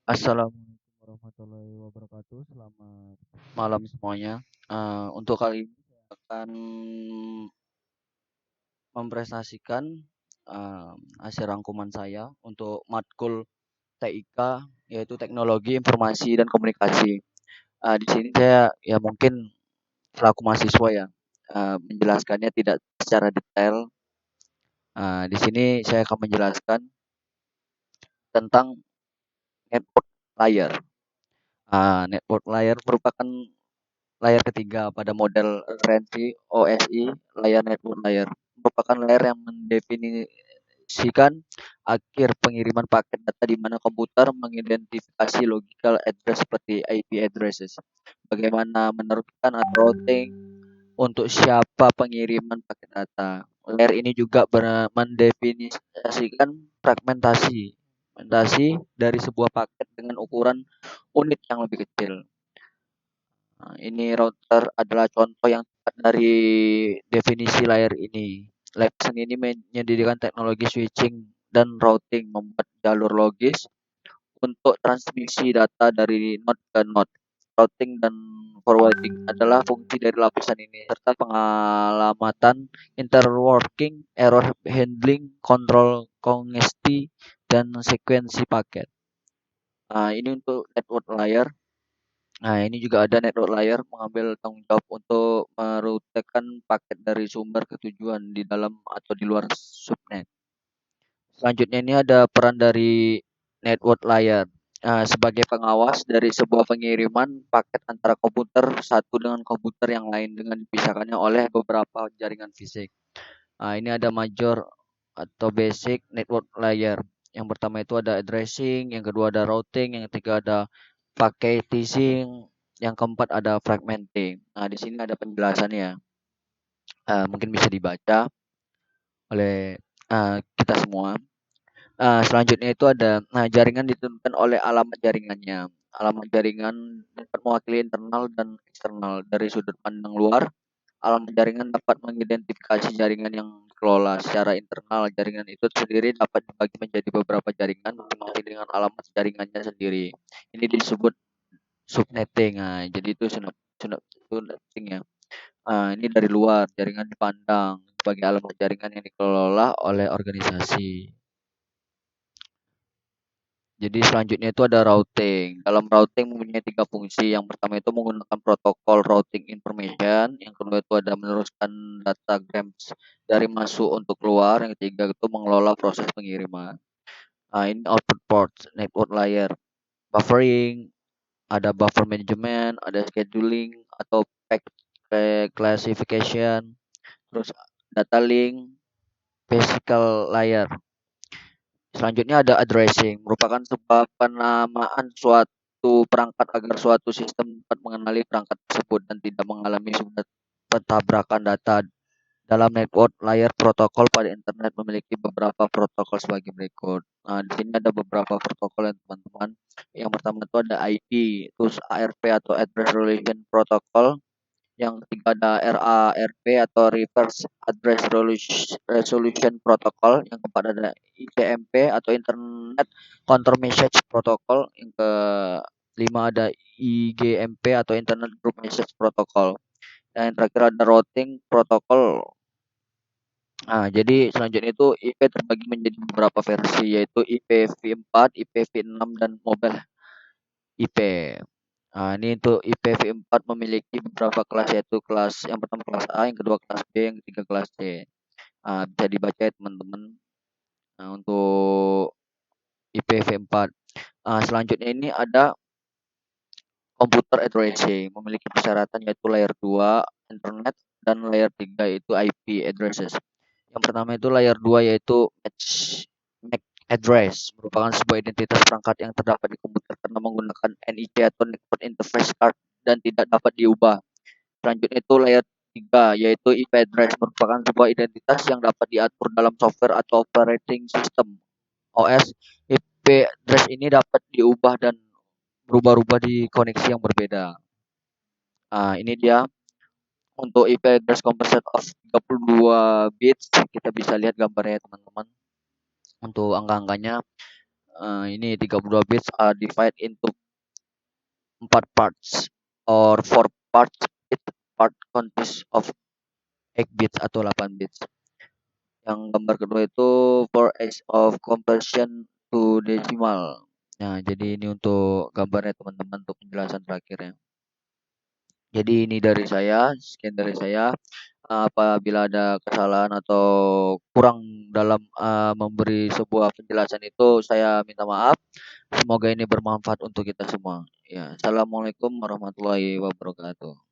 Assalamualaikum warahmatullahi wabarakatuh. Selamat malam semuanya. Untuk kali ini saya akan mempresentasikan hasil rangkuman saya untuk matkul TIK, yaitu Teknologi Informasi dan Komunikasi. Di sini saya ya mungkin selaku mahasiswa ya menjelaskannya tidak secara detail. Di sini saya akan menjelaskan tentang network layer. Network layer merupakan layar ketiga pada model referensi OSI. Layar network layer merupakan layar yang mendefinisikan akhir pengiriman paket data di mana komputer mengidentifikasi logical address seperti IP addresses. Bagaimana meneruskan atau routing untuk siapa pengiriman paket data. Layer ini juga mendefinisikan fragmentasi dari sebuah paket dengan ukuran unit yang lebih kecil. Ini router adalah contoh yang tepat dari definisi layar ini. Layar ini menyediakan teknologi switching dan routing, membuat jalur logis untuk transmisi data dari node ke node. Routing dan forwarding adalah fungsi dari lapisan ini, serta pengalamatan interworking, error handling, kontrol kongesti, dan sekuensi paket. Ini untuk network layer. Ini juga ada network layer mengambil tanggung jawab untuk merutekan paket dari sumber ke tujuan di dalam atau di luar subnet. Selanjutnya ini ada peran dari network layer sebagai pengawas dari sebuah pengiriman paket antara komputer satu dengan komputer yang lain dengan dipisahkannya oleh beberapa jaringan fisik. Ini ada major atau basic network layer. Yang pertama itu ada addressing, yang kedua ada routing, yang ketiga ada packetizing, yang keempat ada fragmenting. Di sini ada penjelasannya. Mungkin bisa dibaca oleh kita semua. Selanjutnya itu ada jaringan ditentukan oleh alamat jaringannya. Alamat jaringan dapat mewakili internal dan eksternal. Dari sudut pandang luar, alamat jaringan dapat mengidentifikasi jaringan yang dikelola secara internal. Jaringan itu sendiri dapat dibagi menjadi beberapa jaringan masing-masing dengan alamat jaringannya sendiri. Ini disebut subnetting. Jadi itu subnetting ya. Ini dari luar, jaringan dipandang sebagai alamat jaringan yang dikelola oleh organisasi. Jadi selanjutnya itu ada routing. Dalam routing mempunyai tiga fungsi. Yang pertama itu menggunakan protokol routing information. Yang kedua itu ada meneruskan data grams dari masuk untuk keluar. Yang ketiga itu mengelola proses pengiriman. Ini output ports, network layer, buffering, ada buffer management, ada scheduling atau packet classification, terus data link, physical layer. Selanjutnya ada addressing, merupakan sebuah penamaan suatu perangkat agar suatu sistem dapat mengenali perangkat tersebut dan tidak mengalami sebuah pentabrakan data. Dalam network layer protokol pada internet memiliki beberapa protokol sebagai berikut. Di sini ada beberapa protokol ya teman-teman. Yang pertama itu ada IP, terus ARP atau Address Resolution Protocol. Yang ketiga ada RARP atau Reverse Address Resolution Protocol. Yang keempat ada ICMP atau Internet Counter Message Protocol. Yang kelima ada IGMP atau Internet Group Message Protocol. Dan yang terakhir ada Routing Protocol. Jadi selanjutnya itu IP terbagi menjadi beberapa versi, yaitu IPv4, IPv6, dan mobile IP. Ini untuk IPv4 memiliki beberapa kelas, yaitu kelas yang pertama kelas A, yang kedua kelas B, yang ketiga kelas C. Bisa dibaca ya teman-teman. Untuk IPv4. Selanjutnya ini ada komputer addressing, memiliki persyaratan yaitu layer 2 internet dan layer 3 yaitu IP addresses. Yang pertama itu layer 2 yaitu MAC address, merupakan sebuah identitas perangkat yang terdapat di komputer karena menggunakan NIC atau Network Interface Card dan tidak dapat diubah. Selanjutnya itu layer 3 yaitu IP address, merupakan sebuah identitas yang dapat diatur dalam software atau operating system OS. IP address ini dapat diubah dan berubah-ubah di koneksi yang berbeda. Ini dia untuk IP address composite of 32 bits. Kita bisa lihat gambarnya teman-teman. Untuk angka-angkanya Ini 32 bits are divided into 4 parts or 4 parts. Each part consists of 8 bits atau 8 bits. Yang gambar kedua itu for ease of conversion to decimal. Nah, jadi ini untuk gambarnya teman-teman untuk penjelasan terakhirnya. Jadi ini dari saya, sekian dari saya. Apabila ada kesalahan atau kurang dalam memberi sebuah penjelasan itu, saya minta maaf. Semoga ini bermanfaat untuk kita semua. Ya, assalamualaikum warahmatullahi wabarakatuh.